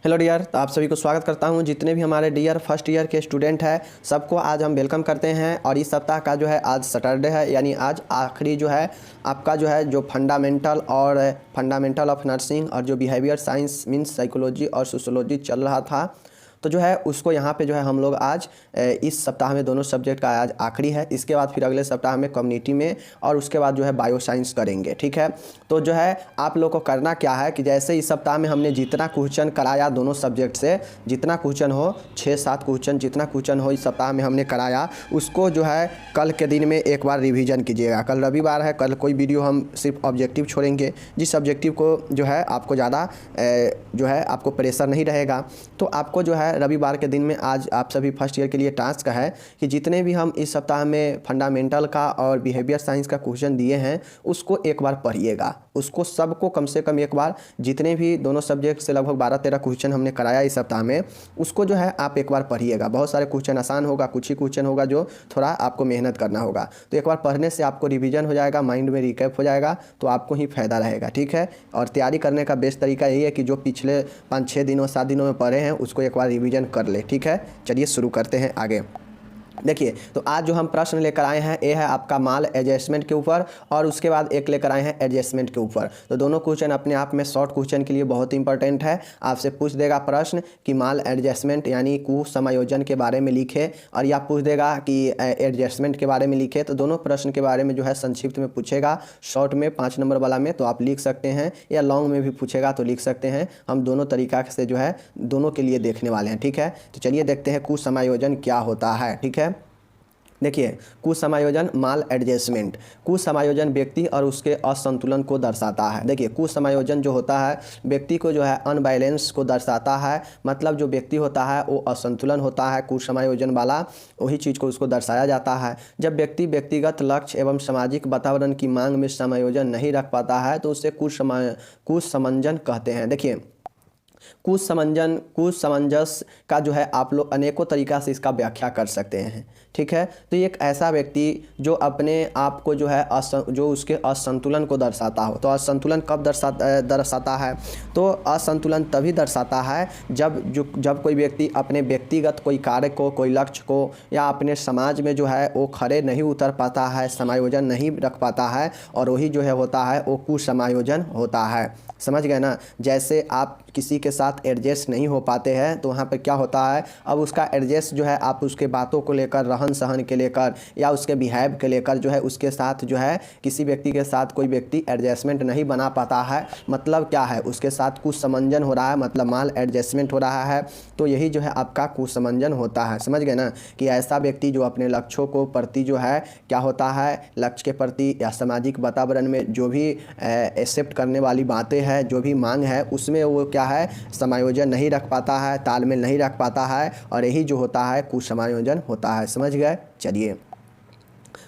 Hello dear, तो आप सभी को स्वागत करता हूं। जितने भी हमारे डियर फर्स्ट ईयर के स्टूडेंट हैं सबको आज हम वेलकम करते हैं। और इस सप्ताह का जो है आज सैटरडे है, यानी आज आखिरी जो है आपका जो फंडामेंटल ऑफ नर्सिंग और जो बिहेवियर साइंस मीन्स साइकोलॉजी और सोशोलॉजी चल रहा था, तो जो है उसको यहाँ पे जो है हम लोग आज इस सप्ताह में दोनों सब्जेक्ट का आज आखिरी है। इसके बाद फिर अगले सप्ताह में कम्युनिटी में और उसके बाद जो है बायो साइंस करेंगे। ठीक है, तो जो है आप लोग को करना क्या है कि जैसे इस सप्ताह में हमने जितना क्वेश्चन कराया दोनों सब्जेक्ट से, जितना क्वेश्चन हो 6-7 क्वेश्चन जितना क्वेश्चन हो इस सप्ताह में हमने कराया, उसको जो है कल के दिन में एक बार रिविज़न कीजिएगा। कल रविवार है, कल कोई वीडियो हम सिर्फ ऑब्जेक्टिव छोड़ेंगे, जिस ऑब्जेक्टिव को जो है आपको ज़्यादा जो है आपको प्रेशर नहीं रहेगा। तो आपको जो है रविवार के दिन में आज आप सभी फर्स्ट ईयर के लिए टास्क है कि जितने भी हम इस सप्ताह में फंडामेंटल का और बिहेवियर साइंस का क्वेश्चन दिए हैं उसको एक बार पढ़िएगा। उसको सबको कम से कम एक बार, जितने भी दोनों सब्जेक्ट से लगभग 12-13 क्वेश्चन हमने कराया इस सप्ताह में, उसको जो है आप एक बार पढ़िएगा। बहुत सारे क्वेश्चन आसान होगा, कुछ ही क्वेश्चन होगा जो थोड़ा आपको मेहनत करना होगा। तो एक बार पढ़ने से आपको रिवीजन हो जाएगा, माइंड में रिकैप हो जाएगा, तो आपको ही फ़ायदा रहेगा। ठीक है, और तैयारी करने का बेस्ट तरीका यही है कि जो पिछले 5-6 दिनों 7 दिनों में पढ़े हैं उसको एक बार रिवीजन कर ले। ठीक है, चलिए शुरू करते हैं आगे। देखिए, तो आज जो हम प्रश्न लेकर आए हैं ये है आपका माल एडजस्टमेंट के ऊपर, और उसके बाद एक लेकर आए हैं एडजस्टमेंट के ऊपर। तो दोनों क्वेश्चन अपने आप में शॉर्ट क्वेश्चन के लिए बहुत इंपॉर्टेंट है। आपसे पूछ देगा प्रश्न कि माल एडजस्टमेंट यानी कुसमायोजन के बारे में लिखे, और या पूछ देगा कि एडजस्टमेंट के बारे में लिखे। तो दोनों प्रश्न के बारे में जो है संक्षिप्त में पूछेगा, शॉर्ट में 5 नंबर वाला में तो आप लिख सकते हैं, या लॉन्ग में भी पूछेगा तो लिख सकते हैं। हम दोनों तरीका से जो है दोनों के लिए देखने वाले हैं। ठीक है, तो चलिए देखते हैं कुसमायोजन क्या होता है। ठीक है, देखिए, कुसमायोजन माल एडजस्टमेंट। कुसमायोजन व्यक्ति और उसके असंतुलन को दर्शाता है। देखिए, कुसमायोजन जो होता है व्यक्ति को जो है अनबैलेंस को दर्शाता है, मतलब जो व्यक्ति होता है वो असंतुलन होता है। कुसमायोजन वाला वही चीज़ को उसको दर्शाया जाता है। जब व्यक्ति व्यक्तिगत लक्ष्य एवं सामाजिक वातावरण की मांग में समायोजन नहीं रख पाता है तो उसे कुसमंजन कहते हैं। देखिए, कुसमंजस का जो है आप लोग अनेकों तरीक़ा से इसका व्याख्या कर सकते हैं। ठीक है, तो एक ऐसा व्यक्ति जो अपने आप को जो है जो उसके असंतुलन को दर्शाता हो। तो असंतुलन कब दर्शाता है? तो असंतुलन तभी दर्शाता है जब कोई व्यक्ति अपने व्यक्तिगत कोई कार्य को, कोई लक्ष्य को, या अपने समाज में जो है वो खड़े नहीं उतर पाता है, समायोजन नहीं रख पाता है, और वही जो है होता है वो कुसमायोजन होता है। समझ गए ना? जैसे आप किसी के साथ एडजस्ट नहीं हो पाते हैं तो वहाँ पर क्या होता है, अब उसका एडजस्ट जो है आप उसके बातों को लेकर, रहन सहन के लेकर, या उसके बिहेव के लेकर जो है उसके साथ जो है किसी व्यक्ति के साथ कोई व्यक्ति एडजस्टमेंट नहीं बना पाता है, मतलब क्या है उसके साथ कुसमंजन हो रहा है, मतलब माल एडजस्टमेंट हो रहा है। तो यही जो है आपका कुसमंजन होता है। समझ गए ना? कि ऐसा व्यक्ति जो अपने लक्ष्यों को प्रति जो है क्या होता है, लक्ष्य के प्रति या सामाजिक वातावरण में जो भी एक्सेप्ट करने वाली बातें हैं, जो भी मांग है, उसमें वो क्या है समायोजन नहीं रख पाता है, तालमेल नहीं रख पाता है, और यही जो होता है कुसमायोजन होता है। समझ गए? चलिए,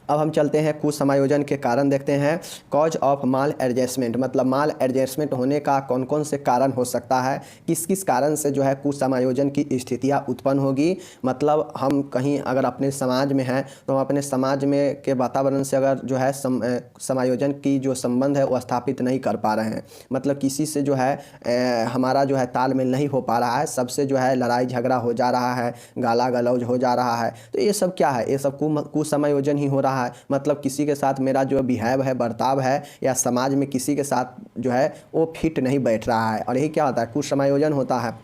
अब हम चलते हैं कुसमायोजन के कारण देखते हैं। कॉज ऑफ माल एडजस्टमेंट, मतलब माल एडजस्टमेंट होने का कौन कौन से कारण हो सकता है, किस किस कारण से जो है कुसमायोजन की स्थितियां उत्पन्न होगी। मतलब हम कहीं अगर अपने समाज में हैं तो हम अपने समाज में के वातावरण से अगर जो है समायोजन की जो संबंध है वो स्थापित नहीं कर पा रहे हैं, मतलब किसी से जो है हमारा जो है तालमेल नहीं हो पा रहा है, सबसे जो है लड़ाई झगड़ा हो जा रहा है, गाला गलौज हो जा रहा है, तो ये सब क्या है, ये सब कुसमायोजन ही हो रहा है। मतलब किसी के साथ मेरा जो बिहेव है, बर्ताव है, या समाज में किसी के साथ जो है वो फिट नहीं बैठ रहा है, और यही क्या होता है कुसमायोजन होता है।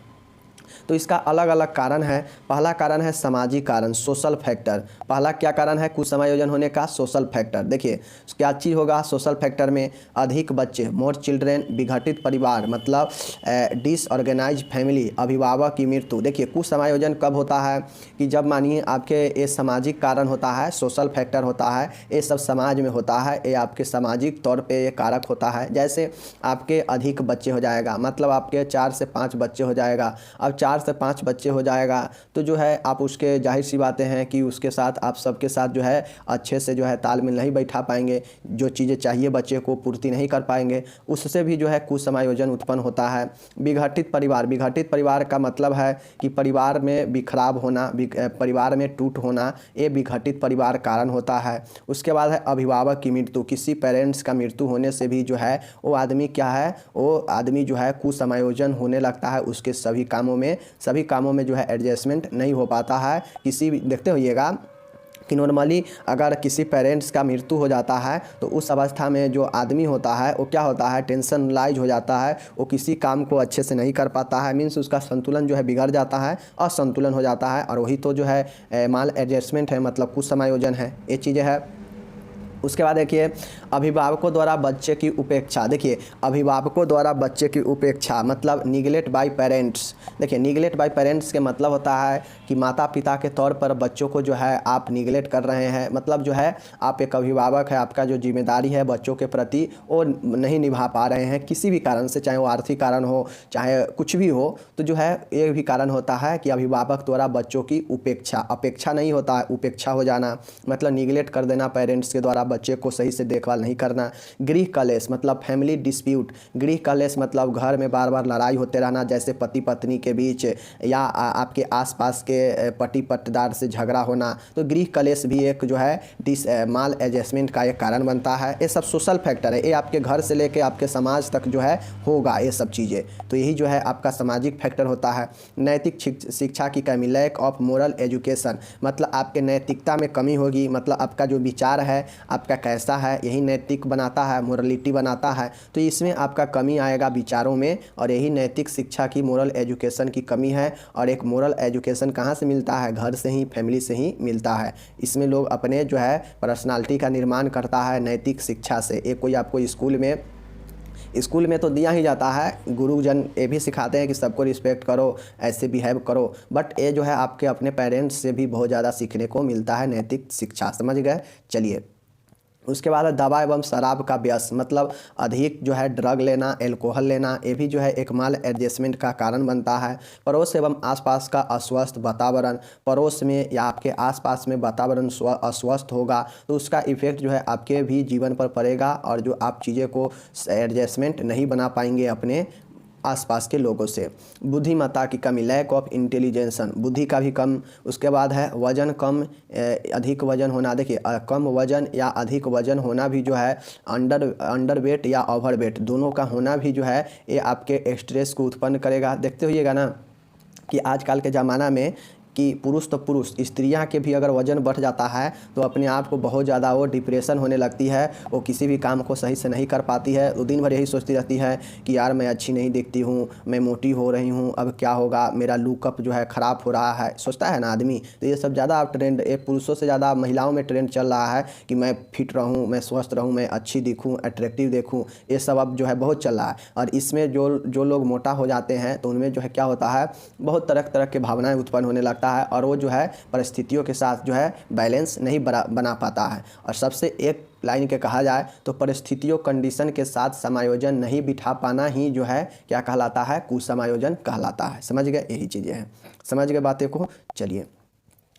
तो इसका अलग अलग कारण है। पहला कारण है सामाजिक कारण, सोशल फैक्टर। पहला क्या कारण है कुसमायोजन होने का? Social factor. देखिए, क्या चीज़ होगा सोशल फैक्टर में? अधिक बच्चे, मोर चिल्ड्रेन, विघटित परिवार, मतलब डिसऑर्गेनाइज फैमिली, अभिभावक की मृत्यु। देखिए, कुसमायोजन कब होता है कि जब मानिए आपके ये सामाजिक कारण होता है, सोशल फैक्टर होता है, ये सब समाज में होता है, ये आपके सामाजिक तौर पे ये कारक होता है। जैसे आपके अधिक बच्चे हो जाएगा, मतलब आपके 4 से 5 बच्चे हो जाएगा। अब 4 4 से 5 बच्चे हो जाएगा तो जो है आप उसके जाहिर सी बातें हैं कि उसके साथ आप सबके साथ जो है अच्छे से जो है तालमेल नहीं बैठा पाएंगे, जो चीज़ें चाहिए बच्चे को पूर्ति नहीं कर पाएंगे, उससे भी जो है कुसमायोजन उत्पन्न होता है। विघटित परिवार का मतलब है कि परिवार में बिखराव होना, परिवार में टूट होना, ये विघटित परिवार कारण होता है। उसके बाद है अभिभावक की मृत्यु, किसी पेरेंट्स का मृत्यु होने से भी जो है वो आदमी क्या है, वो आदमी जो है कुसमायोजन होने लगता है, उसके सभी कामों में जो है एडजस्टमेंट नहीं हो पाता है। किसी भी देखते होइएगा कि नॉर्मली अगर किसी पेरेंट्स का मृत्यु हो जाता है तो उस अवस्था में जो आदमी होता है वो क्या होता है, टेंशनलाइज हो जाता है, वो किसी काम को अच्छे से नहीं कर पाता है, मीन्स उसका संतुलन जो है बिगड़ जाता है, असंतुलन हो जाता है। और वही तो जो है माल एडजस्टमेंट है, मतलब कुसमायोजन है, ये चीज़ें है। उसके बाद देखिए अभिभावकों द्वारा बच्चे की उपेक्षा। देखिए अभिभावकों द्वारा बच्चे की उपेक्षा मतलब निगलेक्ट बाय पेरेंट्स। देखिए निगलेक्ट बाय पेरेंट्स के मतलब होता है कि माता पिता के तौर पर बच्चों को जो है आप निगलेक्ट कर रहे हैं, मतलब जो है आप एक अभिभावक है, आपका जो जिम्मेदारी है बच्चों के प्रति वो नहीं निभा पा रहे हैं किसी भी कारण से, चाहे वो आर्थिक कारण हो चाहे कुछ भी हो, तो जो है ये भी कारण होता है कि अभिभावक द्वारा बच्चों की उपेक्षा, अपेक्षा नहीं होता है, उपेक्षा हो जाना मतलब निगलेक्ट कर देना पेरेंट्स के द्वारा, बच्चे को सही से देखभाल नहीं करना। गृह कलेश मतलब फैमिली डिस्प्यूट, गृह कलेश मतलब घर में बार बार लड़ाई होते रहना, जैसे पति पत्नी के बीच या आपके आसपास के पति पट्टेदार से झगड़ा होना, तो गृह कलेश भी एक जो है माल एडजस्टमेंट का एक कारण बनता है। ये सब सोशल फैक्टर है, ये आपके घर से लेके आपके समाज तक जो है होगा ये सब चीज़ें, तो यही जो है आपका सामाजिक फैक्टर होता है। नैतिक शिक्षा की कमी, लैक ऑफ मोरल एजुकेशन मतलब आपके नैतिकता में कमी होगी, मतलब आपका जो विचार है आपका कैसा है यही नैतिक बनाता है, मोरलिटी बनाता है, तो इसमें आपका कमी आएगा विचारों में, और यही नैतिक शिक्षा की मोरल एजुकेशन की कमी है। और एक मोरल एजुकेशन कहाँ से मिलता है, घर से ही, फैमिली से ही मिलता है। इसमें लोग अपने जो है पर्सनालिटी का निर्माण करता है नैतिक शिक्षा से। एक कोई आपको स्कूल में तो दिया ही जाता है, गुरुजन ये भी सिखाते हैं कि सबको रिस्पेक्ट करो, ऐसे बिहेव करो, बट ये जो है आपके अपने पेरेंट्स से भी बहुत ज़्यादा सीखने को मिलता है नैतिक शिक्षा, समझ गए। चलिए उसके बाद दवा एवं शराब का व्यसन मतलब अधिक जो है ड्रग लेना, एल्कोहल लेना, ये भी जो है एक माल एडजस्टमेंट का कारण बनता है। पड़ोस एवं आसपास का अस्वस्थ वातावरण, पड़ोस में या आपके आसपास में वातावरण अस्वस्थ होगा तो उसका इफेक्ट जो है आपके भी जीवन पर पड़ेगा, और जो आप चीज़ें को एडजस्टमेंट नहीं बना पाएंगे अपने आसपास के लोगों से। बुद्धिमत्ता की कमी, लैक ऑफ इंटेलिजेंसन, बुद्धि का भी कम। उसके बाद है वजन कम, अधिक वजन होना। देखिए कम वजन या अधिक वजन होना भी जो है अंडर वेट या ओवर वेट दोनों का होना भी जो है ये आपके स्ट्रेस को उत्पन्न करेगा। देखते होइएगा ना कि आजकल के ज़माना में कि पुरुष तो पुरुष, स्त्रियां के भी अगर वजन बढ़ जाता है तो अपने आप को बहुत ज़्यादा वो डिप्रेशन होने लगती है, वो किसी भी काम को सही से नहीं कर पाती है, वो दिन भर यही सोचती रहती है कि यार मैं अच्छी नहीं दिखती हूँ, मैं मोटी हो रही हूँ, अब क्या होगा, मेरा लुकअप जो है ख़राब हो रहा है, सोचता है ना आदमी। तो ये सब ज़्यादा अब ट्रेंड, ये पुरुषों से ज़्यादा महिलाओं में ट्रेंड चल रहा है कि मैं फिट रहूँ, मैं स्वस्थ रहूँ, मैं अच्छी दिखूँ, अट्रैक्टिव देखूँ, ये सब अब जो है बहुत चल रहा है। और इसमें जो लोग मोटा हो जाते हैं तो उनमें जो है क्या होता है, बहुत तरह के भावनाएँ उत्पन्न होने लगता है, और वो जो है परिस्थितियों के साथ जो है बैलेंस नहीं बना पाता है। और सबसे एक लाइन के कहा जाए तो परिस्थितियों कंडीशन के साथ समायोजन नहीं बिठा पाना ही जो है क्या कहलाता है, कुसमायोजन कहलाता है। समझ गए, यही चीज़ें हैं, समझ गए बातें को। चलिए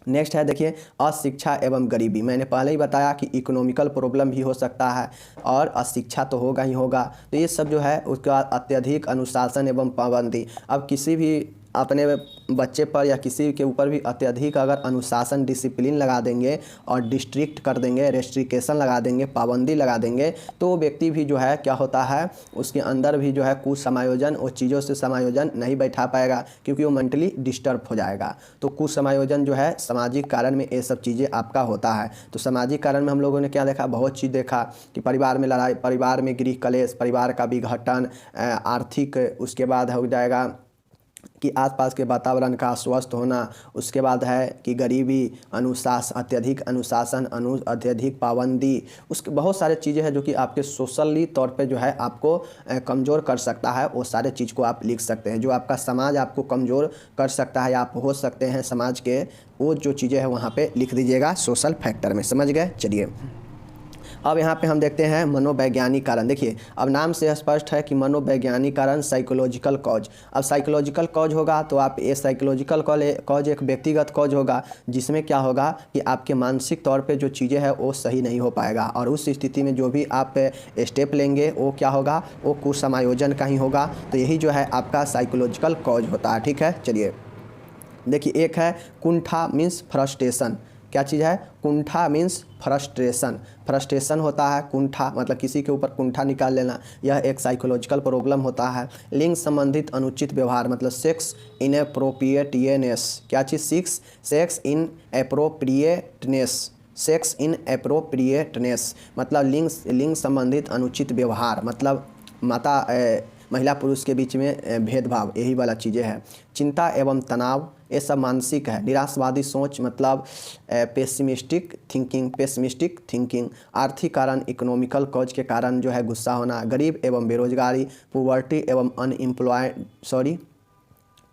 नेक्स्ट है, देखिए अशिक्षा एवं गरीबी। मैंने पहले ही बताया कि इकोनॉमिकल प्रॉब्लम भी हो सकता है और अशिक्षा तो होगा ही होगा, तो ये सब जो है उसके बाद अत्यधिक अनुशासन एवं पाबंदी। अब किसी भी अपने बच्चे पर या किसी के ऊपर भी अत्यधिक अगर अनुशासन डिसिप्लिन लगा देंगे और डिस्ट्रिक्ट कर देंगे, रेस्ट्रिक्शन लगा देंगे, पाबंदी लगा देंगे, तो वो व्यक्ति भी जो है क्या होता है, उसके अंदर भी जो है कुछ समायोजन, वो चीज़ों से समायोजन नहीं बैठा पाएगा क्योंकि वो मेंटली डिस्टर्ब हो जाएगा। तो कुछ समायोजन जो है सामाजिक कारण में ये सब चीज़ें आपका होता है। तो सामाजिक कारण में हम लोगों ने क्या देखा, बहुत चीज़ देखा कि परिवार में लड़ाई, परिवार में गृह कलेश, परिवार का विघटन, आर्थिक, उसके बाद हो जाएगा कि आसपास के वातावरण का अस्वस्थ होना, उसके बाद है कि गरीबी, अत्यधिक अनुशासन, अत्यधिक पाबंदी, उसके बहुत सारे चीज़ें हैं जो कि आपके सोशली तौर पे जो है आपको कमज़ोर कर सकता है। वो सारे चीज़ को आप लिख सकते हैं, जो आपका समाज आपको कमज़ोर कर सकता है, आप हो सकते हैं समाज के, वो जो चीज़ें हैं वहाँ पे लिख दीजिएगा सोशल फैक्टर में। समझ गए। चलिए अब यहाँ पे हम देखते हैं मनोवैज्ञानिक कारण। देखिए अब नाम से स्पष्ट है कि मनोवैज्ञानिक कारण साइकोलॉजिकल कॉज। अब साइकोलॉजिकल कॉज होगा तो आप ये साइकोलॉजिकल कॉज एक व्यक्तिगत कॉज होगा, जिसमें क्या होगा कि आपके मानसिक तौर पे जो चीज़ें हैं वो सही नहीं हो पाएगा, और उस स्थिति में जो भी आप स्टेप लेंगे वो क्या होगा, वो कुसमायोजन का ही होगा। तो यही जो है आपका साइकोलॉजिकल कॉज होता है। ठीक है, चलिए देखिए एक है कुंठा मीन्स फ्रस्ट्रेशन। क्या चीज़ है? कुंठा मीन्स फ्रस्ट्रेशन। फ्रस्ट्रेशन होता है, कुंठा मतलब किसी के ऊपर कुंठा निकाल लेना, यह एक साइकोलॉजिकल प्रॉब्लम होता है। लिंग संबंधित अनुचित व्यवहार मतलब सेक्स इनएप्रोप्रिएटनेस। क्या चीज़? सेक्स इन एप्रोप्रिएटनेस। सेक्स इन एप्रोप्रिएटनेस मतलब लिंग संबंधित अनुचित व्यवहार, मतलब महिला पुरुष के बीच में भेदभाव, यही वाला चीज़ें हैं। चिंता एवं तनाव ये सब मानसिक है। निराशवादी सोच मतलब पेसिमिस्टिक थिंकिंग। आर्थिक कारण इकोनॉमिकल कॉज के कारण जो है गुस्सा होना। गरीब एवं बेरोजगारी, पुवर्टी एवं अनएम्प्लॉयड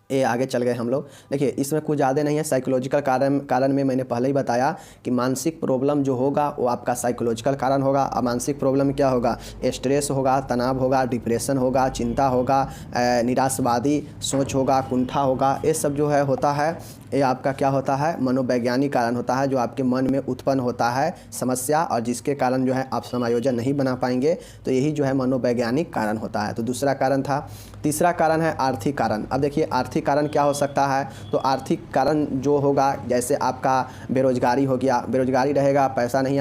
ये आगे चल गए हम लोग। देखिए इसमें कुछ ज़्यादा नहीं है। साइकोलॉजिकल कारण में मैंने पहले ही बताया कि मानसिक प्रॉब्लम जो होगा वो आपका साइकोलॉजिकल कारण होगा। अब मानसिक प्रॉब्लम क्या होगा? स्ट्रेस होगा, तनाव होगा, डिप्रेशन होगा, चिंता होगा, निराशवादी सोच होगा, कुंठा होगा। ये सब जो है होता है, ये आपका क्या होता है? मनोवैज्ञानिक कारण होता है, जो आपके मन में उत्पन्न होता है समस्या, और जिसके कारण जो है आप समायोजन नहीं बना पाएंगे। तो यही जो है मनोवैज्ञानिक कारण होता है। तो दूसरा कारण था। तीसरा कारण है आर्थिक कारण। अब देखिए आर्थिक कारण क्या हो सकता है? तो आर्थिक कारण जो होगा, जैसे आपका बेरोजगारी हो गया, बेरोजगारी रहेगा, पैसा नहीं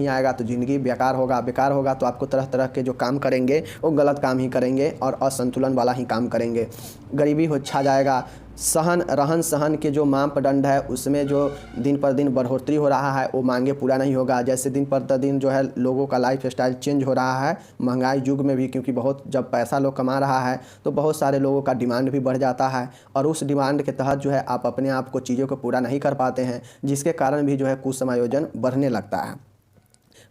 आएगा तो ज़िंदगी बेकार होगा तो आपको तरह तरह के जो काम करेंगे वो गलत काम ही करेंगे और असंतुलन वाला ही काम करेंगे। गरीबी हो छा जाएगा। रहन सहन के जो मापदंड है उसमें जो दिन पर दिन बढ़ोतरी हो रहा है वो मांगे पूरा नहीं होगा। जैसे दिन पर दिन जो है लोगों का लाइफ स्टाइल चेंज हो रहा है महंगाई युग में भी, क्योंकि बहुत जब पैसा लोग कमा रहा है तो बहुत सारे लोगों का डिमांड भी बढ़ जाता है, और उस डिमांड के तहत जो है आप अपने आप को चीज़ों को पूरा नहीं कर पाते हैं, जिसके कारण भी जो है कुसमायोजन बढ़ने लगता है।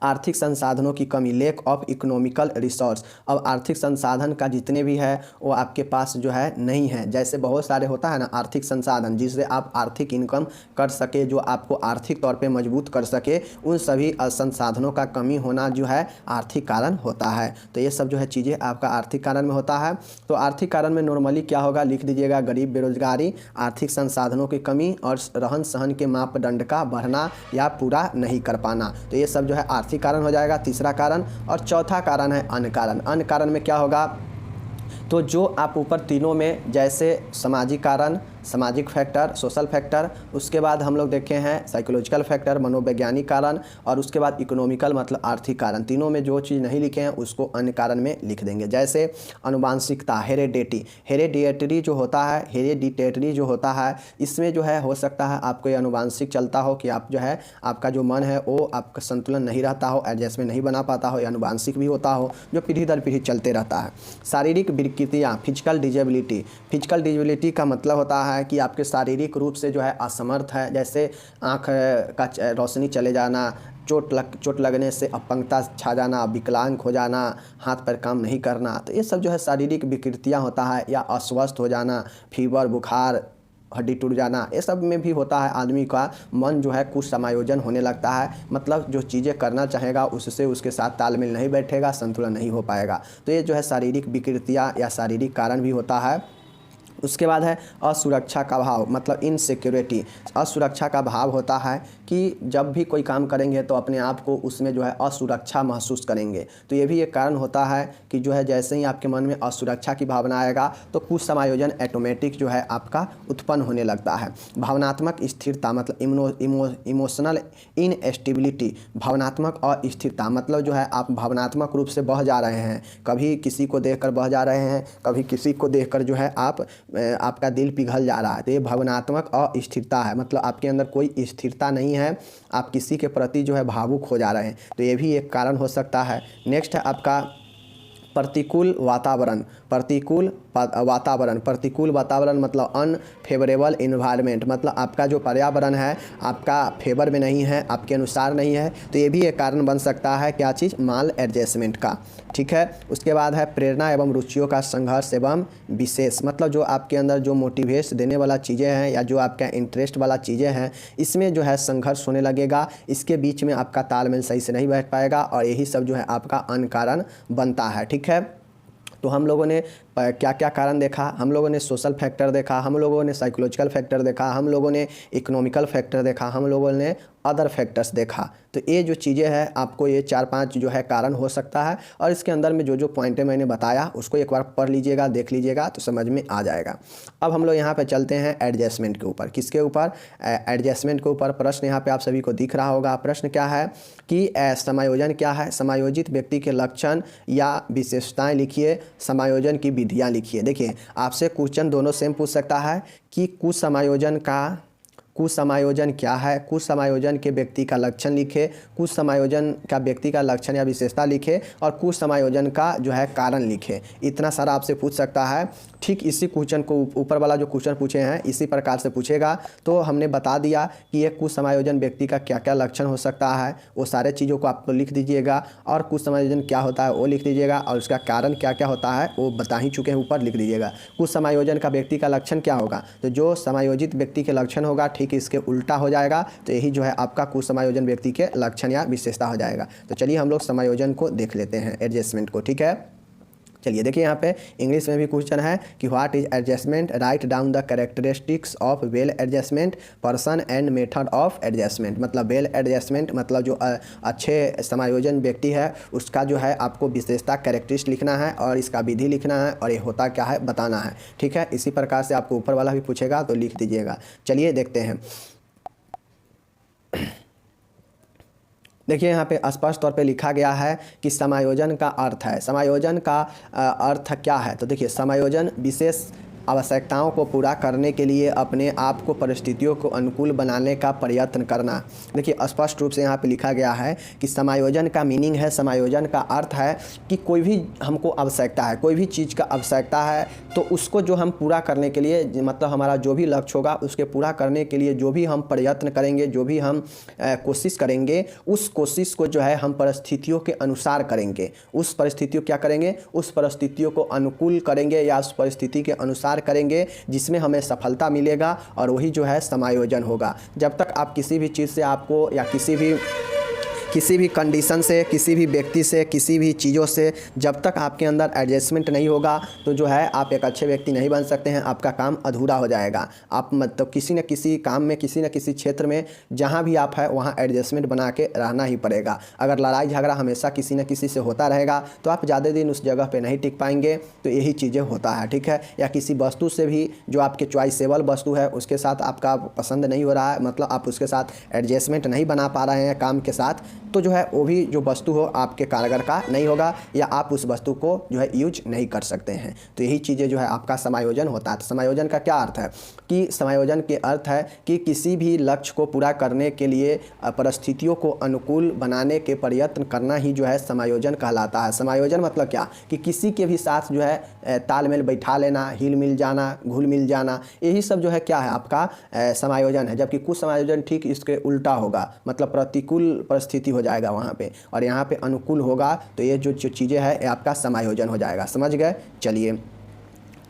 आर्थिक संसाधनों की कमी, लेक ऑफ इकोनॉमिकल रिसोर्स। अब आर्थिक संसाधन का जितने भी है वो आपके पास जो है नहीं है। जैसे बहुत सारे होता है ना आर्थिक संसाधन, जिससे आप आर्थिक इनकम कर सके, जो आपको आर्थिक तौर पे मजबूत कर सके, उन सभी संसाधनों का कमी होना जो है आर्थिक कारण होता है। तो ये सब जो है चीज़ें आपका आर्थिक कारण में होता है। तो आर्थिक कारण में नॉर्मली क्या होगा, लिख दीजिएगा, गरीब, बेरोजगारी, आर्थिक संसाधनों की कमी और रहन सहन के मापदंड का बढ़ना या पूरा नहीं कर पाना। तो ये सब जो है आर्थिक कारण हो जाएगा, तीसरा कारण। और चौथा कारण है अन्य कारण। अन्य कारण में क्या होगा, तो जो आप ऊपर तीनों में, जैसे सामाजिक कारण, सामाजिक फैक्टर, सोशल फैक्टर, उसके बाद हम लोग देखे हैं साइकोलॉजिकल फैक्टर, मनोवैज्ञानिक कारण, और उसके बाद इकोनॉमिकल मतलब आर्थिक कारण। तीनों में जो चीज़ नहीं लिखे हैं उसको अन्य कारण में लिख देंगे। जैसे अनुवांशिकता, हेरेडिटेटरी जो होता है, इसमें जो है हो सकता है आपको ये अनुवांशिक चलता हो कि आप जो है आपका जो मन है वो आपका संतुलन नहीं रहता हो, एडजस्टमेंट नहीं बना पाता हो, या अनुवांशिक भी होता हो जो पीढ़ी दर पीढ़ी चलते रहता है। शारीरिक विकृतियाँ, फिजिकल डिजेबिलिटी का मतलब होता है कि आपके शारीरिक रूप से जो है असमर्थ है, जैसे आँख का रोशनी चले जाना, चोट लगने से अपंगता छा जाना, विकलांग हो जाना, हाथ पैर काम नहीं करना। तो ये सब जो है शारीरिक विकृतियाँ होता है, या अस्वस्थ हो जाना, फीवर, बुखार, हड्डी टूट जाना, ये सब में भी होता है। आदमी का मन जो है कुछ समायोजन होने लगता है, मतलब जो चीज़ें करना चाहेगा उससे उसके साथ तालमेल नहीं बैठेगा, संतुलन नहीं हो पाएगा। तो ये जो है शारीरिक विकृतियाँ या शारीरिक कारण भी होता है। उसके बाद है असुरक्षा का भाव, मतलब इनसिक्योरिटी। असुरक्षा का भाव होता है कि जब भी कोई काम करेंगे तो अपने आप को उसमें जो है असुरक्षा महसूस करेंगे। तो ये भी एक कारण होता है कि जो है जैसे ही आपके मन में असुरक्षा की भावना आएगा तो कुछ समायोजन ऑटोमेटिक जो है आपका उत्पन्न होने लगता है। भावनात्मक स्थिरता मतलब इमोशनल इनस्टेबिलिटी। भावनात्मक अस्थिरता मतलब जो है आप भावनात्मक रूप से बह जा रहे हैं, कभी किसी को देखकर बह जा रहे हैं, कभी किसी को देखकर जो है आपका दिल पिघल जा रहा है। तो ये भावनात्मक अस्थिरता है, मतलब आपके अंदर कोई स्थिरता नहीं है, आप किसी के प्रति जो है भावुक हो जा रहे हैं। तो ये भी एक कारण हो सकता है। नेक्स्ट है आपका प्रतिकूल वातावरण, प्रतिकूल वातावरण मतलब अनफेवरेबल इन्वायरमेंट, मतलब आपका जो पर्यावरण है आपका फेवर में नहीं है, आपके अनुसार नहीं है, तो ये भी एक कारण बन सकता है क्या चीज़, माल एडजस्टमेंट का। ठीक है, उसके बाद है प्रेरणा एवं रुचियों का संघर्ष एवं विशेष, मतलब जो आपके अंदर जो मोटिवेट देने वाला चीज़ें हैं या जो आपका इंटरेस्ट वाला चीज़ें हैं इसमें जो है संघर्ष होने लगेगा, इसके बीच में आपका तालमेल सही से नहीं बैठ पाएगा और यही सब जो है आपका अन्य कारण बनता है। ठीक है, तो हम लोगों ने क्या क्या कारण देखा, हम लोगों ने सोशल फैक्टर देखा, हम लोगों ने साइकोलॉजिकल फैक्टर देखा, हम लोगों ने इकोनॉमिकल फैक्टर देखा, हम लोगों ने अदर फैक्टर्स देखा। तो ये जो चीज़ें हैं आपको ये 4-5 जो है कारण हो सकता है और इसके अंदर में जो जो पॉइंटें मैंने बताया उसको एक बार पढ़ लीजिएगा, देख लीजिएगा तो समझ में आ जाएगा। अब हम लोग यहाँ पे चलते हैं एडजस्टमेंट के ऊपर। किसके ऊपर, एडजस्टमेंट के ऊपर। प्रश्न यहाँ पे आप सभी को दिख रहा होगा। प्रश्न क्या है कि समायोजन क्या है, समायोजित व्यक्ति के लक्षण या विशेषताएँ लिखिए, समायोजन की विधियाँ लिखिए। देखिए आपसे क्वेश्चन दोनों सेम पूछ सकता है कि कुछ समायोजन क्या है, कुछ समायोजन के व्यक्ति का लक्षण लिखे, कुछ समायोजन का व्यक्ति का लक्षण या विशेषता लिखे और कुछ समायोजन का जो है कारण लिखे। इतना सारा आपसे पूछ सकता है। ठीक इसी क्वेश्चन को ऊपर वाला जो क्वेश्चन पूछे हैं इसी प्रकार से पूछेगा। तो हमने बता दिया कि ये कुछ समायोजन व्यक्ति का क्या क्या लक्षण हो सकता है, वो सारे चीज़ों को आप लिख दीजिएगा और कुछ समायोजन क्या होता है वो लिख दीजिएगा और उसका कारण क्या क्या होता है वो बता ही चुके हैं, ऊपर लिख दीजिएगा। कुछ समायोजन का व्यक्ति का लक्षण क्या होगा, तो जो समायोजित व्यक्ति के लक्षण होगा ठीक इसके उल्टा हो जाएगा, तो यही जो है आपका कुछ समायोजन व्यक्ति के लक्षण या विशेषता हो जाएगा। तो चलिए हम लोग समायोजन को देख लेते हैं, एडजस्टमेंट को। ठीक है, चलिए देखिए यहाँ पे इंग्लिश में भी क्वेश्चन है कि what is adjustment, write down the characteristics of well adjustment person and method of adjustment. मतलब वेल एडजस्टमेंट मतलब जो अच्छे समायोजन व्यक्ति है उसका जो है आपको विशेषता कैरेक्टरिस्टिक लिखना है और इसका विधि लिखना है और ये होता क्या है बताना है। ठीक है, इसी प्रकार से आपको ऊपर वाला भी पूछेगा तो लिख दीजिएगा। चलिए देखते हैं। देखिए यहाँ पे स्पष्ट तौर पे लिखा गया है कि समायोजन का अर्थ है। समायोजन का अर्थ क्या है, तो देखिए समायोजन विशेष आवश्यकताओं को पूरा करने के लिए अपने आप को परिस्थितियों को अनुकूल बनाने का प्रयत्न करना। देखिए स्पष्ट रूप से यहाँ पे लिखा गया है कि समायोजन का मीनिंग है, समायोजन का अर्थ है कि कोई भी हमको आवश्यकता है, कोई भी चीज़ का आवश्यकता है तो उसको जो हम पूरा करने के लिए मतलब हमारा जो भी लक्ष्य होगा उसके पूरा करने के लिए जो भी हम प्रयत्न करेंगे, जो भी हम कोशिश करेंगे, उस कोशिश को जो है हम परिस्थितियों के अनुसार करेंगे। उस परिस्थितियों क्या करेंगे, उस परिस्थितियों को अनुकूल करेंगे या उस परिस्थिति के अनुसार करेंगे जिसमें हमें सफलता मिलेगा और वही जो है समायोजन होगा। जब तक आप किसी भी चीज़ से आपको या किसी भी कंडीशन से, किसी भी व्यक्ति से, किसी भी चीज़ों से जब तक आपके अंदर एडजस्टमेंट नहीं होगा तो जो है आप एक अच्छे व्यक्ति नहीं बन सकते हैं, आपका काम अधूरा हो जाएगा। आप मतलब किसी न किसी काम में, किसी न किसी क्षेत्र में जहाँ भी आप है वहाँ एडजस्टमेंट बना के रहना ही पड़ेगा। अगर लड़ाई झगड़ा हमेशा किसी न किसी से होता रहेगा तो आप ज़्यादा दिन उस जगह पर नहीं टिक पाएंगे। तो यही चीज़ें होता है। ठीक है, या किसी वस्तु से भी जो आपके चॉइसेबल वस्तु है उसके साथ आपका पसंद नहीं हो रहा है, मतलब आप उसके साथ एडजस्टमेंट नहीं बना पा रहे हैं काम के साथ, तो जो है वो भी जो वस्तु हो आपके कारगर का नहीं होगा या आप उस वस्तु को जो है यूज नहीं कर सकते हैं। तो यही चीज़ें जो है आपका समायोजन होता है। तो समायोजन का क्या अर्थ है कि समायोजन के अर्थ है कि किसी भी लक्ष्य को पूरा करने के लिए परिस्थितियों को अनुकूल बनाने के प्रयत्न करना ही जो है समायोजन कहलाता है। समायोजन मतलब क्या कि किसी के भी साथ जो है तालमेल बैठा लेना, हिल मिल जाना, घुल मिल जाना, यही सब जो है क्या है आपका समायोजन है। जबकि कुछ समायोजन ठीक इसके उल्टा होगा, मतलब प्रतिकूल परिस्थिति हो जाएगा वहाँ पे और यहाँ पे अनुकूल होगा। तो ये जो चीज़ें हैं ये आपका समायोजन हो जाएगा। समझ गए। चलिए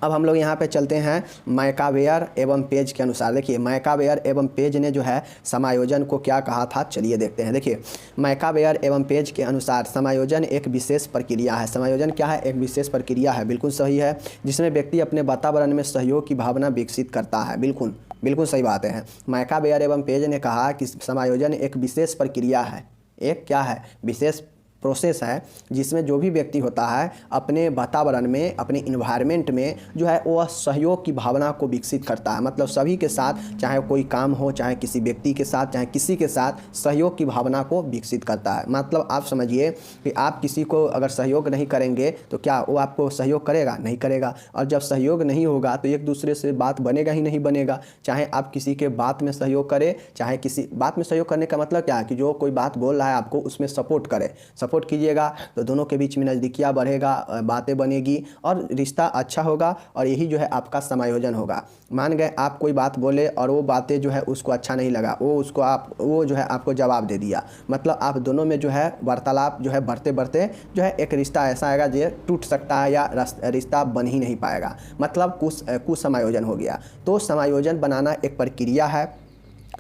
अब हम लोग यहाँ पे चलते हैं मैकावेयर एवं पेज के अनुसार। देखिए मैकावेयर एवं पेज ने जो है समायोजन को क्या कहा था, चलिए देखते हैं। देखिए मैकावेयर एवं पेज के अनुसार समायोजन एक विशेष प्रक्रिया है। समायोजन क्या है, एक विशेष प्रक्रिया है, बिल्कुल सही है, जिसमें व्यक्ति अपने वातावरण में सहयोग की भावना विकसित करता है। बिल्कुल सही बात है। मैकावेयर एवं पेज ने कहा कि समायोजन एक विशेष प्रक्रिया है, एक क्या है, विशेष प्रोसेस है जिसमें जो भी व्यक्ति होता है अपने वातावरण में, अपने इन्वायरमेंट में जो है वह सहयोग की भावना को विकसित करता है। मतलब सभी के साथ, चाहे कोई काम हो, चाहे किसी व्यक्ति के साथ, चाहे किसी के साथ, सहयोग की भावना को विकसित करता है। मतलब आप समझिए कि आप किसी को अगर सहयोग नहीं करेंगे तो क्या वो आपको सहयोग करेगा, नहीं करेगा। और जब सहयोग नहीं होगा तो एक दूसरे से बात बनेगा ही नहीं बनेगा। चाहे आप किसी के बात में सहयोग करें, चाहे किसी बात में सहयोग करने का मतलब क्या है कि जो कोई बात बोल रहा है आपको उसमें सपोर्ट सपोर्ट कीजिएगा तो दोनों के बीच में नज़दीकियाँ बढ़ेगा, बातें बनेगी और रिश्ता अच्छा होगा। और यही जो है आपका समायोजन होगा। मान गए आप कोई बात बोले और वो बातें जो है उसको अच्छा नहीं लगा, वो जो है आपको जवाब दे दिया, मतलब आप दोनों में जो है वार्तालाप जो है बढ़ते बढ़ते जो है एक रिश्ता ऐसा आएगा जो टूट सकता है या रिश्ता बन ही नहीं पाएगा, मतलब कुसमायोजन हो गया। तो समायोजन बनाना एक प्रक्रिया है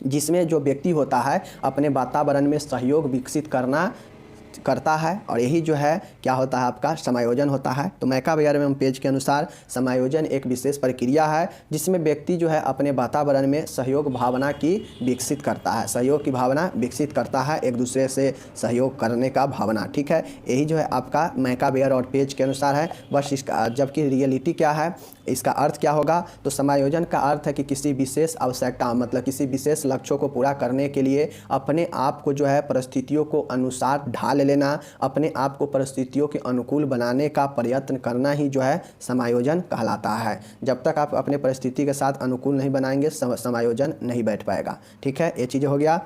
जिसमें जो व्यक्ति होता है अपने वातावरण में सहयोग विकसित करता है और यही जो है क्या होता है आपका समायोजन होता है। तो मैकाबेयर में पेज के अनुसार समायोजन एक विशेष प्रक्रिया है जिसमें व्यक्ति जो है अपने वातावरण में सहयोग भावना की विकसित करता है, सहयोग की भावना विकसित करता है, एक दूसरे से सहयोग करने का भावना। ठीक है, यही जो है आपका मैकाबेयर और पेज के अनुसार है। बस इसका जबकि रियलिटी क्या है, इसका अर्थ क्या होगा, तो समायोजन का अर्थ है कि किसी विशेष आवश्यकता मतलब किसी विशेष लक्ष्यों को पूरा करने के लिए अपने आप को जो है परिस्थितियों को अनुसार ढाल लेना, अपने आप को परिस्थितियों के अनुकूल बनाने का प्रयत्न करना ही जो है समायोजन कहलाता है। जब तक आप अपने परिस्थिति के साथ अनुकूल नहीं बनाएंगे समायोजन नहीं बैठ पाएगा। ठीक है, ये चीज़ हो गया।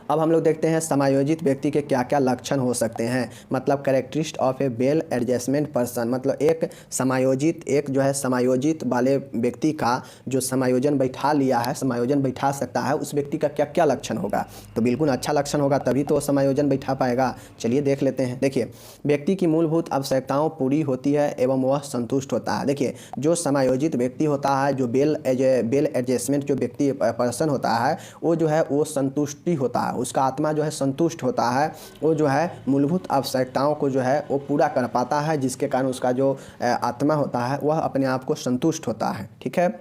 अब हम लोग देखते हैं समायोजित व्यक्ति के क्या क्या लक्षण हो सकते हैं, मतलब characteristic of A well adjustment person, मतलब एक जो है समायोजित वाले व्यक्ति का जो समायोजन बैठा लिया है, समायोजन बैठा सकता है, उस व्यक्ति का क्या क्या लक्षण होगा। तो बिल्कुल अच्छा लक्षण होगा तभी तो समायोजन बैठा पाएगा। चलिए देख लेते हैं। देखिए, व्यक्ति की मूलभूत आवश्यकताओं पूरी होती है एवं वह संतुष्ट होता है। देखिए, जो समायोजित व्यक्ति होता है, जो वेल एडजस्टमेंट जो व्यक्ति पर्सन होता है, वो जो है वो संतुष्टि होता है, उसका आत्मा जो है संतुष्ट होता है, वो जो है मूलभूत आवश्यकताओं को जो है वो पूरा कर पाता है, जिसके कारण उसका जो आत्मा होता है वह अपने आप को संतुष्ट होता है। ठीक है,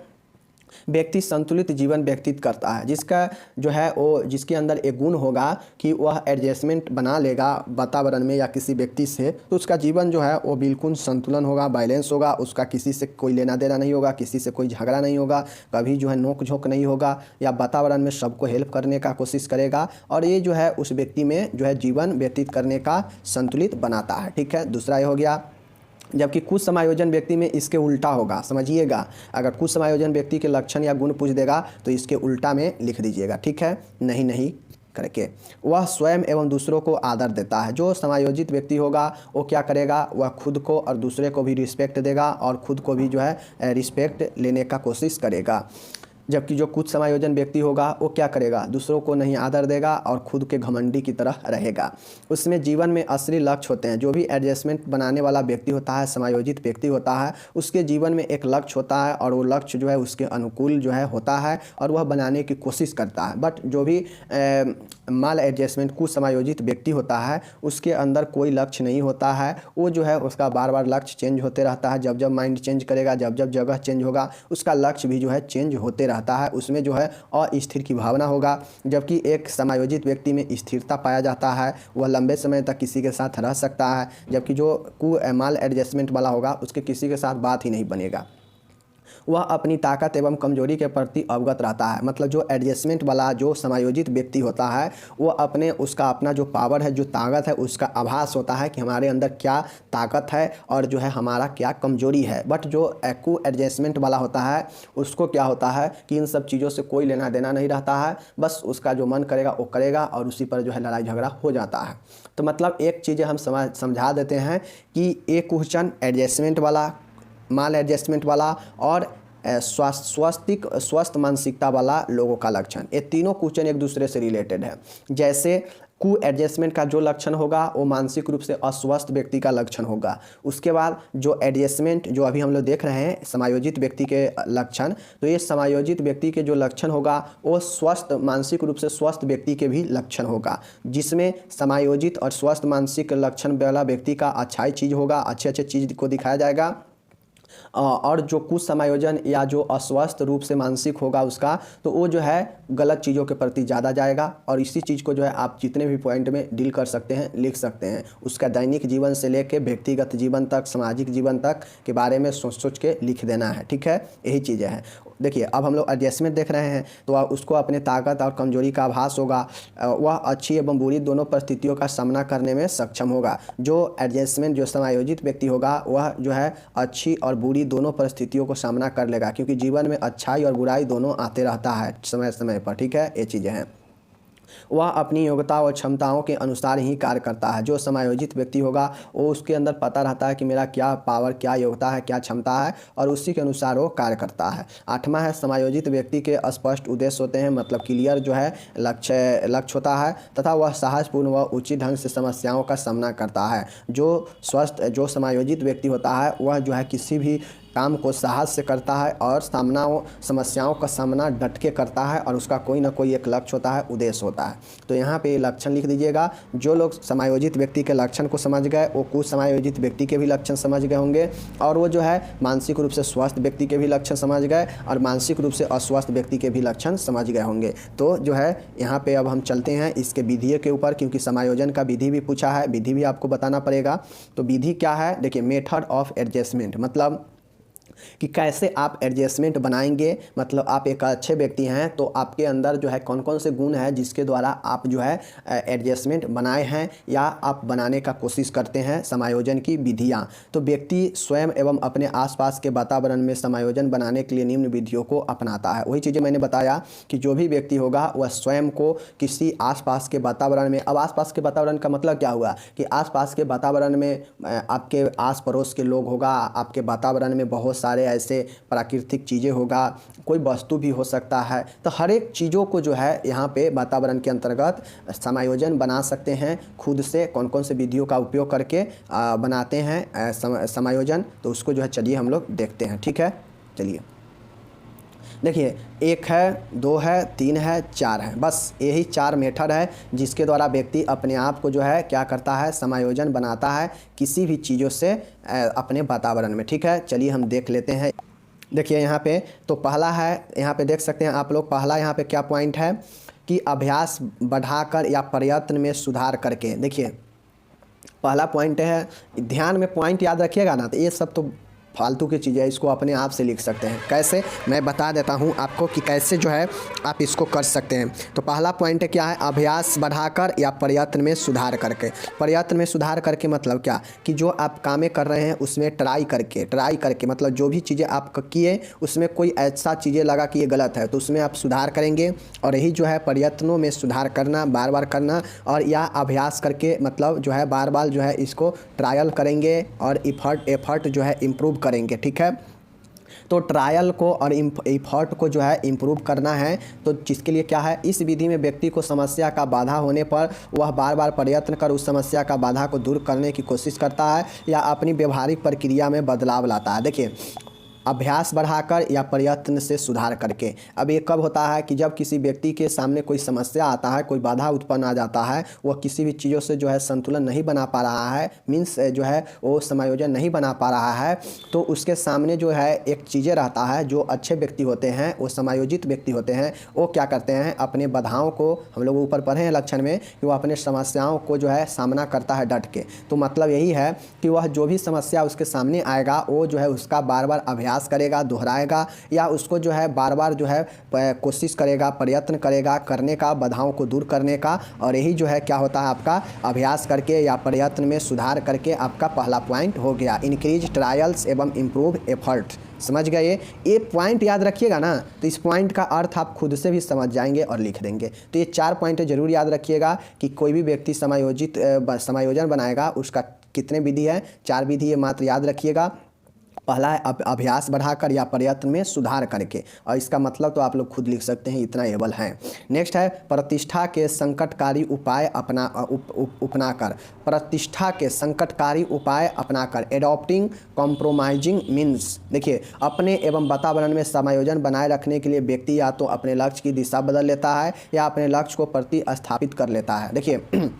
व्यक्ति संतुलित जीवन व्यतीत करता है, जिसका जो है वो जिसके अंदर एक गुण होगा कि वह एडजस्टमेंट बना लेगा वातावरण में या किसी व्यक्ति से, तो उसका जीवन जो है वो बिल्कुल संतुलन होगा, बैलेंस होगा, उसका किसी से कोई लेना देना नहीं होगा, किसी से कोई झगड़ा नहीं होगा, कभी जो है नोक झोंक नहीं होगा, या वातावरण में सबको हेल्प करने का कोशिश करेगा, और ये जो है उस व्यक्ति में जो है जीवन व्यतीत करने का संतुलित बनाता है। ठीक है, दूसरा ये हो गया। जबकि कुछ समायोजन व्यक्ति में इसके उल्टा होगा, समझिएगा, अगर कुछ समायोजन व्यक्ति के लक्षण या गुण पूछ देगा तो इसके उल्टा में लिख दीजिएगा। ठीक है, नहीं करके वह स्वयं एवं दूसरों को आदर देता है। जो समायोजित व्यक्ति होगा वो क्या करेगा, वह खुद को और दूसरे को भी रिस्पेक्ट देगा और खुद को भी जो है रिस्पेक्ट लेने का कोशिश करेगा। जबकि जो कुछ समायोजन व्यक्ति होगा वो क्या करेगा, दूसरों को नहीं आदर देगा और खुद के घमंडी की तरह रहेगा। उसमें जीवन में असली लक्ष्य होते हैं। जो भी एडजस्टमेंट बनाने वाला व्यक्ति होता है, समायोजित व्यक्ति होता है, उसके जीवन में एक लक्ष्य होता है और वो लक्ष्य जो है उसके अनुकूल जो है होता है और वह बनाने की कोशिश करता है। बट जो भी माल एडजस्टमेंट कुछ समायोजित व्यक्ति होता है उसके अंदर कोई लक्ष्य नहीं होता है, वो जो है उसका बार बार लक्ष्य चेंज होते रहता है। जब जब माइंड चेंज करेगा, जब जब जगह चेंज होगा, उसका लक्ष्य भी जो है चेंज होते रहता है। उसमें जो है अस्थिर की भावना होगा। जबकि एक समायोजित व्यक्ति में स्थिरता पाया जाता है, वह लंबे समय तक किसी के साथ रह सकता है। जबकि जो माल एडजस्टमेंट वाला होगा उसके किसी के साथ बात ही नहीं बनेगा। वह अपनी ताकत एवं कमजोरी के प्रति अवगत रहता है। मतलब जो एडजस्टमेंट वाला जो समायोजित व्यक्ति होता है वो उसका अपना जो पावर है, जो ताकत है, उसका आभास होता है कि हमारे अंदर क्या ताकत है और जो है हमारा क्या कमजोरी है। बट जो को एडजस्टमेंट वाला होता है उसको क्या होता है कि इन सब चीज़ों से कोई लेना देना नहीं रहता है, बस उसका जो मन करेगा वो करेगा और उसी पर जो है लड़ाई झगड़ा हो जाता है। तो मतलब एक चीज़ें हम समझा देते हैं कि एक क्वेश्चन एडजस्टमेंट वाला, माल एडजस्टमेंट वाला और स्वस्थ मानसिकता वाला लोगों का लक्षण, ये तीनों क्वेश्चन एक दूसरे से रिलेटेड है। जैसे को एडजस्टमेंट का जो लक्षण होगा वो मानसिक रूप से अस्वस्थ व्यक्ति का लक्षण होगा। उसके बाद जो एडजस्टमेंट जो अभी हम लोग देख रहे हैं समायोजित व्यक्ति के लक्षण, तो ये समायोजित व्यक्ति के जो लक्षण होगा वो स्वस्थ मानसिक रूप से स्वस्थ व्यक्ति के भी लक्षण होगा, जिसमें समायोजित और स्वस्थ मानसिक लक्षण वाला व्यक्ति का अच्छाई चीज़ होगा, अच्छे चीज़ को दिखाया जाएगा। और जो कुछ समायोजन या जो अस्वस्थ रूप से मानसिक होगा उसका, तो वो जो है गलत चीज़ों के प्रति ज़्यादा जाएगा। और इसी चीज़ को जो है आप जितने भी पॉइंट में डील कर सकते हैं, लिख सकते हैं। उसका दैनिक जीवन से लेकर व्यक्तिगत जीवन तक, सामाजिक जीवन तक के बारे में सोच के लिख देना है। ठीक है, यही चीज़ें हैं। देखिए, अब हम लोग एडजस्टमेंट देख रहे हैं तो उसको अपने ताकत और कमजोरी का आभास होगा। वह अच्छी एवं बुरी दोनों परिस्थितियों का सामना करने में सक्षम होगा। जो एडजस्टमेंट जो समायोजित व्यक्ति होगा वह जो है अच्छी और बुरी दोनों परिस्थितियों को सामना कर लेगा, क्योंकि जीवन में अच्छाई और बुराई दोनों आते रहता है समय समय पर। ठीक है, ये चीज़ें हैं। वह अपनी योग्यता और क्षमताओं के अनुसार ही कार्य करता है। जो समायोजित व्यक्ति होगा वो उसके अंदर पता रहता है कि मेरा क्या पावर, क्या योग्यता है, क्या क्षमता है, और उसी के अनुसार वो कार्य करता है। 8वां है समायोजित व्यक्ति के स्पष्ट उद्देश्य होते हैं, मतलब क्लियर जो है लक्ष्य होता है, तथा वह साहसपूर्ण व उचित ढंग से समस्याओं का सामना करता है। जो समायोजित व्यक्ति होता है वह जो है किसी भी काम को साहस से करता है और समस्याओं का सामना डट के करता है, और उसका कोई ना कोई एक लक्ष्य होता है, उद्देश्य होता है। तो यहाँ पे लक्षण लिख दीजिएगा। जो लोग समायोजित व्यक्ति के लक्षण को समझ गए वो कुछ समायोजित व्यक्ति के भी लक्षण समझ गए होंगे, और वो जो है मानसिक रूप से स्वस्थ व्यक्ति के भी लक्षण समझ गए और मानसिक रूप से अस्वस्थ व्यक्ति के भी लक्षण समझ गए होंगे। तो जो है यहाँ पे अब हम चलते हैं इसके विधि के ऊपर, क्योंकि समायोजन का विधि भी पूछा है, विधि भी आपको बताना पड़ेगा। तो विधि क्या है, देखिए मेथड ऑफ एडजस्टमेंट, मतलब कि कैसे आप एडजस्टमेंट बनाएंगे। मतलब आप एक अच्छे व्यक्ति हैं तो आपके अंदर जो है कौन कौन से गुण हैं जिसके द्वारा आप जो है एडजस्टमेंट बनाए हैं या आप बनाने का कोशिश करते हैं। समायोजन की विधियां, तो व्यक्ति स्वयं एवं अपने आसपास के वातावरण में समायोजन बनाने के लिए निम्न विधियों को अपनाता है। वही चीज़ें मैंने बताया कि जो भी व्यक्ति होगा वह स्वयं को किसी आसपास के वातावरण में, अब आसपास के वातावरण का मतलब क्या हुआ कि आसपास के वातावरण में आपके आस पड़ोस के लोग होगा, आपके वातावरण में बहुत सारे ऐसे प्राकृतिक चीज़ें होगा, कोई वस्तु भी हो सकता है। तो हर एक चीज़ों को जो है यहाँ पे वातावरण के अंतर्गत समायोजन बना सकते हैं खुद से। कौन कौन से विधियों का उपयोग करके बनाते हैं समायोजन, तो उसको जो है चलिए हम लोग देखते हैं। ठीक है, चलिए देखिए 1 है, 2 है, 3 है, 4 है, बस यही 4 मेथड है जिसके द्वारा व्यक्ति अपने आप को जो है क्या करता है, समायोजन बनाता है किसी भी चीज़ों से अपने वातावरण में। ठीक है, चलिए हम देख लेते हैं। देखिए यहाँ पे तो पहला है, यहाँ पे देख सकते हैं आप लोग, पहला यहाँ पे क्या पॉइंट है कि अभ्यास बढ़ाकर या प्रयत्न में सुधार करके। देखिए पहला पॉइंट है, ध्यान में पॉइंट याद रखिएगा ना, तो ये सब तो फालतू की चीज़ें, इसको अपने आप से लिख सकते हैं। कैसे, मैं बता देता हूं आपको कि कैसे जो है आप इसको कर सकते हैं। तो पहला पॉइंट क्या है, अभ्यास बढ़ाकर या प्रयत्न में सुधार करके। प्रयत्न में सुधार करके मतलब क्या कि जो आप कामें कर रहे हैं उसमें ट्राई करके मतलब जो भी चीज़ें आप किए उसमें कोई ऐसा चीज़ें लगा कि ये गलत है तो उसमें आप सुधार करेंगे, और यही जो है प्रयत्नों में सुधार करना, बार बार करना, और या अभ्यास करके मतलब जो है बार बार जो है इसको ट्रायल करेंगे और एफर्ट जो है इम्प्रूव करेंगे। ठीक है, तो ट्रायल को और एफर्ट को जो है इम्प्रूव करना है, तो जिसके लिए क्या है, इस विधि में व्यक्ति को समस्या का बाधा होने पर वह बार बार प्रयत्न कर उस समस्या का बाधा को दूर करने की कोशिश करता है या अपनी व्यवहारिक प्रक्रिया में बदलाव लाता है। देखिए अभ्यास बढ़ाकर या प्रयत्न से सुधार करके। अब ये कब होता है कि जब किसी व्यक्ति के सामने कोई समस्या आता है, कोई बाधा उत्पन्न आ जाता है, वह किसी भी चीज़ों से जो है संतुलन नहीं बना पा रहा है, मीन्स जो है वो समायोजन नहीं बना पा रहा है, तो उसके सामने जो है एक चीज़ें रहता है। जो अच्छे व्यक्ति होते हैं, वो समायोजित व्यक्ति होते हैं, वो क्या करते हैं, अपने बाधाओं को, हम लोग ऊपर पढ़े हैं लक्षण में कि वो अपने समस्याओं को जो है सामना करता है डट के। तो मतलब यही है कि वह जो भी समस्या उसके सामने आएगा वो जो है उसका बार बार अभ्यास करेगा, दोहराएगा, या उसको जो है बार बार जो है कोशिश करेगा, प्रयत्न करेगा करने का, बाधाओं को दूर करने का। और यही जो है क्या होता है, आपका अभ्यास करके या प्रयत्न में सुधार करके आपका पहला पॉइंट हो गया, इंक्रीज ट्रायल्स एवं इम्प्रूव एफर्ट। समझ गए, ये पॉइंट याद रखिएगा ना, तो इस पॉइंट का अर्थ आप खुद से भी समझ जाएंगे और लिख देंगे। तो ये 4 पॉइंट जरूर याद रखिएगा कि कोई भी व्यक्ति समायोजन बनाएगा उसका कितने विधि है, 4 विधि है मात्र, याद रखिएगा। पहला है अभ्यास बढ़ाकर या प्रयत्न में सुधार करके, और इसका मतलब तो आप लोग खुद लिख सकते हैं, इतना एबल है। नेक्स्ट है प्रतिष्ठा के संकटकारी उपाय अपनाकर। प्रतिष्ठा के संकटकारी उपाय अपनाकर, एडॉप्टिंग कॉम्प्रोमाइजिंग मीन्स। देखिए अपने एवं वातावरण में समायोजन बनाए रखने के लिए व्यक्ति या तो अपने लक्ष्य की दिशा बदल लेता है या अपने लक्ष्य को प्रतिस्थापित कर लेता है। देखिए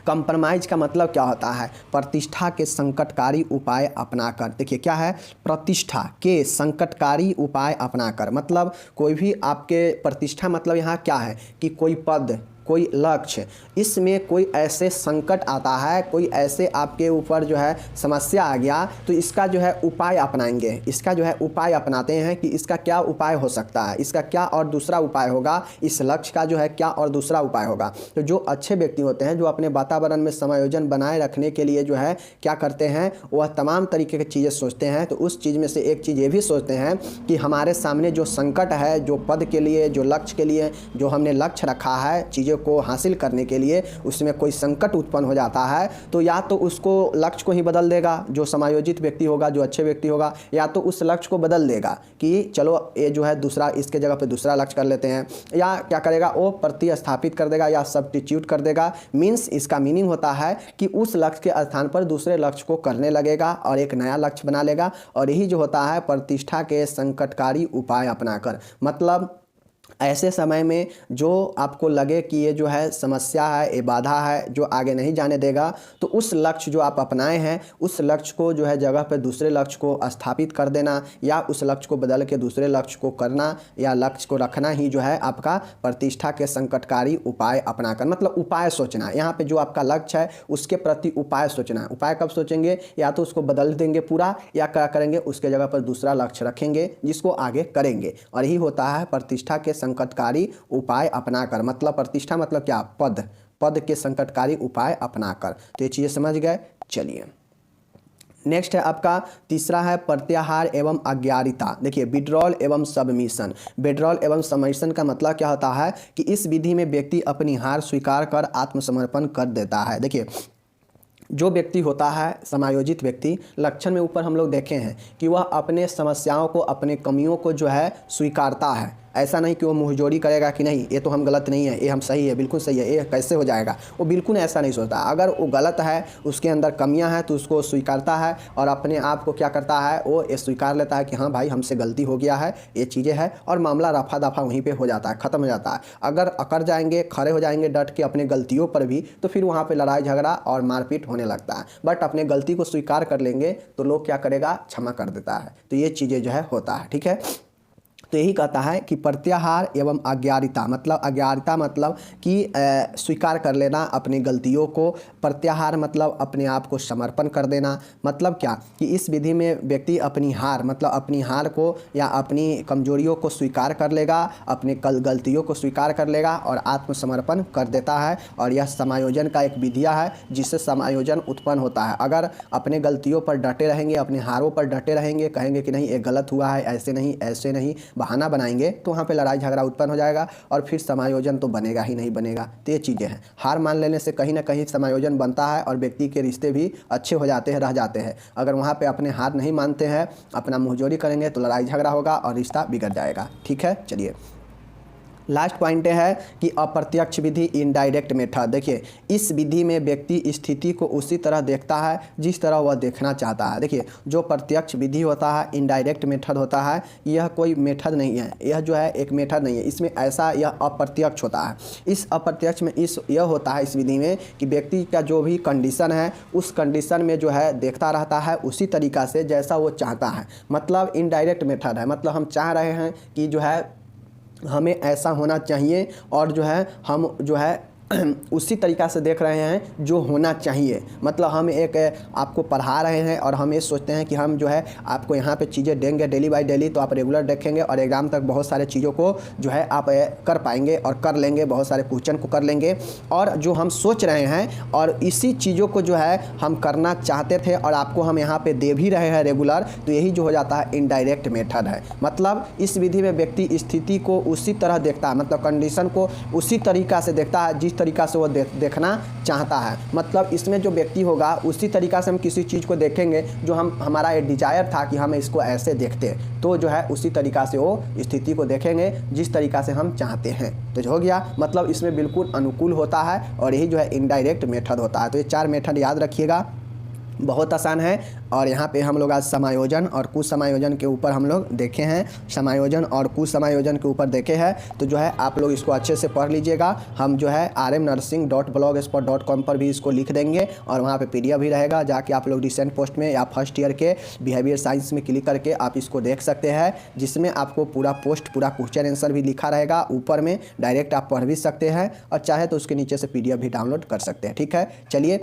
कंप्रोमाइज का मतलब क्या होता है, प्रतिष्ठा के संकटकारी उपाय अपनाकर। देखिए क्या है, प्रतिष्ठा के संकटकारी उपाय अपनाकर, मतलब कोई भी आपके प्रतिष्ठा मतलब यहाँ क्या है कि कोई पद, कोई लक्ष्य, इसमें कोई ऐसे संकट आता है, कोई ऐसे आपके ऊपर जो है समस्या आ गया, तो इसका जो है उपाय अपनाएंगे। इसका जो है उपाय अपनाते हैं कि इसका क्या उपाय हो सकता है, इसका क्या और दूसरा उपाय होगा, इस लक्ष्य का जो है क्या और दूसरा उपाय होगा। तो जो अच्छे व्यक्ति होते हैं, जो अपने वातावरण में समायोजन बनाए रखने के लिए जो है क्या करते हैं, वह तमाम तरीके की चीज़ें सोचते हैं। तो उस चीज़ में से एक चीज़ ये भी सोचते हैं कि हमारे सामने जो संकट है, जो पद के लिए, जो लक्ष्य के लिए जो हमने लक्ष्य रखा है, चीज़ों को हासिल करने के लिए उसमें कोई संकट उत्पन्न हो जाता है तो या तो उसको लक्ष्य को ही बदल देगा जो समायोजित व्यक्ति होगा, जो अच्छे व्यक्ति होगा, या तो उस लक्ष्य को बदल देगा कि चलो ये जो है दूसरा, इसके जगह पे दूसरा लक्ष्य कर लेते हैं, या क्या करेगा वो प्रतिस्थापित कर देगा या सब्स्टिट्यूट कर देगा। मीन्स इसका मीनिंग होता है कि उस लक्ष्य के स्थान पर दूसरे लक्ष्य को करने लगेगा और एक नया लक्ष्य बना लेगा। और यही जो होता है प्रतिष्ठा के संकटकारी उपाय अपनाकर। मतलब ऐसे समय में जो आपको लगे कि ये जो है समस्या है, ये बाधा है जो आगे नहीं जाने देगा, तो उस लक्ष्य जो आप अपनाए हैं उस लक्ष्य को जो है जगह पे दूसरे लक्ष्य को स्थापित कर देना या उस लक्ष्य को बदल के दूसरे लक्ष्य को करना या लक्ष्य को रखना ही जो है आपका प्रतिष्ठा के संकटकारी उपाय अपनाकर। मतलब उपाय सोचना, यहाँ पे जो आपका लक्ष्य है उसके प्रति उपाय सोचना। उपाय कब सोचेंगे? या तो उसको बदल देंगे पूरा, या क्या करेंगे उसके जगह पर दूसरा लक्ष्य रखेंगे जिसको आगे करेंगे। और यही होता है प्रतिष्ठा के संकटकारी उपाय अपनाकर। मतलब प्रतिष्ठा मतलब क्या? पद, पद के संकटकारी उपाय अपनाकर। तो ये चीज़ें समझ गए। चलिए नेक्स्ट है आपका तीसरा है प्रत्याहार एवं अज्ञारिता। देखिए विड्रॉल एवं सबमिशन। विड्रॉल एवं सबमिशन का मतलब क्या होता है कि इस विधि में व्यक्ति अपनी हार स्वीकार कर आत्मसमर्पण कर देता है। देखिए जो व्यक्ति होता है समायोजित व्यक्ति, लक्षण में ऊपर हम लोग देखे हैं कि वह अपने समस्याओं को, अपने कमियों को जो है स्वीकारता है। ऐसा नहीं कि वो मुंहजोरी करेगा कि नहीं ये तो हम गलत नहीं है, ये हम सही है, बिल्कुल सही है, ये कैसे हो जाएगा। वो बिल्कुल ऐसा नहीं सोचता। अगर वो गलत है, उसके अंदर कमियां हैं तो उसको स्वीकारता है और अपने आप को क्या करता है, वो ये स्वीकार लेता है कि हाँ भाई हमसे गलती हो गया है, ये चीज़ें हैं, और मामला रफा दफा वहीं पर हो जाता है, ख़त्म हो जाता है। अगर अकड़ जाएंगे, खड़े हो जाएंगे डट के अपने गलतियों पर भी, तो फिर वहाँ पर लड़ाई झगड़ा और मारपीट होने लगता है। बट अपने गलती को स्वीकार कर लेंगे तो लोग क्या करेगा, क्षमा कर देता है। तो ये चीज़ें जो है होता है। ठीक है, तो यही कहता है कि प्रत्याहार एवं अज्ञारिता। मतलब अज्ञारिता मतलब कि स्वीकार कर लेना अपनी गलतियों को। प्रत्याहार मतलब अपने आप को समर्पण कर देना। मतलब क्या कि इस विधि में व्यक्ति अपनी हार, मतलब अपनी हार को या अपनी कमजोरियों को स्वीकार कर लेगा, अपने गलतियों को स्वीकार कर लेगा और आत्मसमर्पण कर देता है। और यह समायोजन का एक विधिया है जिससे समायोजन उत्पन्न होता है। अगर अपने गलतियों पर डटे रहेंगे, अपने हारों पर डटे रहेंगे, कहेंगे कि नहीं ये गलत हुआ है, ऐसे नहीं ऐसे नहीं, बहाना बनाएंगे, तो वहाँ पे लड़ाई झगड़ा उत्पन्न हो जाएगा और फिर समायोजन तो बनेगा ही नहीं बनेगा। तो ये चीज़ें हैं। हार मान लेने से कहीं ना कहीं समायोजन बनता है और व्यक्ति के रिश्ते भी अच्छे हो जाते हैं, रह जाते हैं। अगर वहाँ पे अपने हार नहीं मानते हैं, अपना मुंहजोरी करेंगे तो लड़ाई झगड़ा होगा और रिश्ता बिगड़ जाएगा। ठीक है, चलिए लास्ट पॉइंट है कि अप्रत्यक्ष विधि, इनडायरेक्ट मेथड। देखिए इस विधि में व्यक्ति स्थिति को उसी तरह देखता है जिस तरह वह देखना चाहता है। देखिए जो प्रत्यक्ष विधि होता है, इनडायरेक्ट मेथड होता है, यह कोई मेथड नहीं है, यह जो है एक मेथड नहीं है। इसमें ऐसा यह अप्रत्यक्ष होता है। इस अप्रत्यक्ष में यह होता है इस विधि में कि व्यक्ति का जो भी कंडीशन है उस कंडीशन में जो है देखता रहता है उसी तरीक़ा से जैसा वो चाहता है। मतलब इनडायरेक्ट मेथड है। मतलब हम चाह रहे हैं कि जो है हमें ऐसा होना चाहिए और जो है हम जो है उसी तरीक़ा से देख रहे हैं जो होना चाहिए। मतलब हम एक आपको पढ़ा रहे हैं और हम ये सोचते हैं कि हम जो है आपको यहाँ पे चीज़ें देंगे डेली बाय डेली, तो आप रेगुलर देखेंगे और एग्ज़ाम तक बहुत सारे चीज़ों को जो है आप कर पाएंगे और कर लेंगे, बहुत सारे क्वेश्चन को कर लेंगे। और जो हम सोच रहे हैं और इसी चीज़ों को जो है हम करना चाहते थे और आपको हम यहाँ पर दे भी रहे हैं रेगुलर, तो यही जो हो जाता है इनडायरेक्ट मेथड है। मतलब इस विधि में व्यक्ति स्थिति को उसी तरह देखता है, मतलब कंडीशन को उसी तरीक़ा से देखता है जिस तरीक़ा से वो देखना चाहता है। मतलब इसमें जो व्यक्ति होगा उसी तरीक़ा से हम किसी चीज़ को देखेंगे जो हमारा ये डिजायर था कि हम इसको ऐसे देखते, तो जो है उसी तरीक़ा से वो स्थिति को देखेंगे जिस तरीक़ा से हम चाहते हैं। तो जो हो गया, मतलब इसमें बिल्कुल अनुकूल होता है और यही जो है इनडायरेक्ट मेथड होता है। तो ये 4 मेथड याद रखिएगा, बहुत आसान है। और यहाँ पे हम लोग आज समायोजन और कुसमायोजन के ऊपर हम लोग देखे हैं, समायोजन और कुसमायोजन के ऊपर देखे हैं। तो जो है आप लोग इसको अच्छे से पढ़ लीजिएगा। हम जो है rmnursing.blogspot.com पर भी इसको लिख देंगे और वहाँ पे PDF भी रहेगा, जाके आप लोग रिसेंट पोस्ट में या फर्स्ट ईयर के बिहेवियर साइंस में क्लिक करके आप इसको देख सकते हैं, जिसमें आपको पूरा पूरा क्वेश्चन आंसर भी लिखा रहेगा ऊपर में, डायरेक्ट आप पढ़ भी सकते हैं और चाहे तो उसके नीचे से PDF भी डाउनलोड कर सकते हैं। ठीक है, चलिए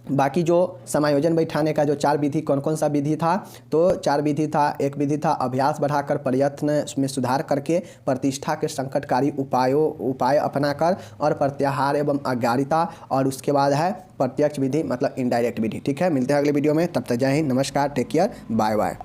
बाकी जो समायोजन बैठाने का जो 4 विधि कौन कौन सा विधि था, तो 4 विधि था। एक विधि था अभ्यास बढ़ाकर प्रयत्न में सुधार करके, प्रतिष्ठा के संकटकारी उपाय अपनाकर, और प्रत्याहार एवं अज्ञारिता, और उसके बाद है प्रत्यक्ष विधि मतलब इनडायरेक्ट विधि। ठीक है, मिलते हैं अगले वीडियो में, तब तक जय हिंद, नमस्कार, टेक केयर, बाय बाय।